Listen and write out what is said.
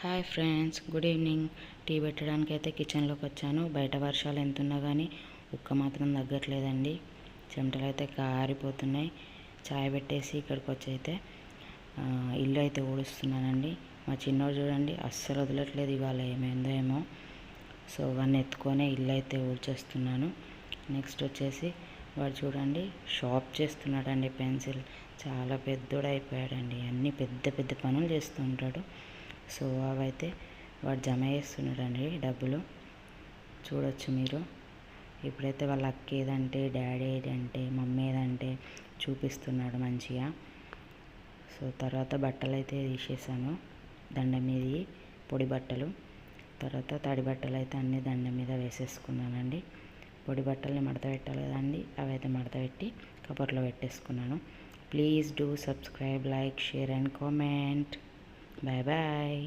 Hi friends, good evening. Tea పెట్టడానికి అయితే కిచెన్లోకి వచ్చాను. బయట వర్షాలు ఎంతున్నా కానీ ఉక్క మాత్రం తగ్గట్లేదండి. చెమటలు అయితే కారిపోతున్నాయి. చాయ్ పెట్టేసి ఇక్కడికి వచ్చి అయితే ఇల్లు అయితే ఊడుస్తున్నానండి. మా చిన్నోడు చూడండి అస్సలు వదలట్లేదు. ఇవాళ ఏమైందో ఏమో. సో వాడిని ఎత్తుకొనే ఇల్లు అయితే ఊడ్చేస్తున్నాను. నెక్స్ట్ వచ్చేసి వాడు చూడండి షార్ప్ చేస్తున్నాడండి పెన్సిల్. చాలా పెద్దోడు అయిపోయాడండి. అన్నీ పెద్ద పెద్ద పనులు చేస్తూ ఉంటాడు. సో అవైతే వాడు జమ చేస్తున్నాడండి డబ్బులు. చూడొచ్చు మీరు. ఇప్పుడైతే వాళ్ళ అక్క ఏదంటే, డాడీ ఏదంటే, మమ్మీ ఏదంటే చూపిస్తున్నాడు మంచిగా. సో తర్వాత బట్టలు అయితే తీసేసాను. దండ మీద పొడి బట్టలు, తర్వాత తడి బట్టలు అయితే అన్నీ దండ మీద వేసేసుకున్నానండి. పొడి బట్టల్ని మడత పెట్టాలి కదండి, అవైతే మడత పెట్టి కవర్లో పెట్టేసుకున్నాను. Please do subscribe, like, share and comment. Bye bye.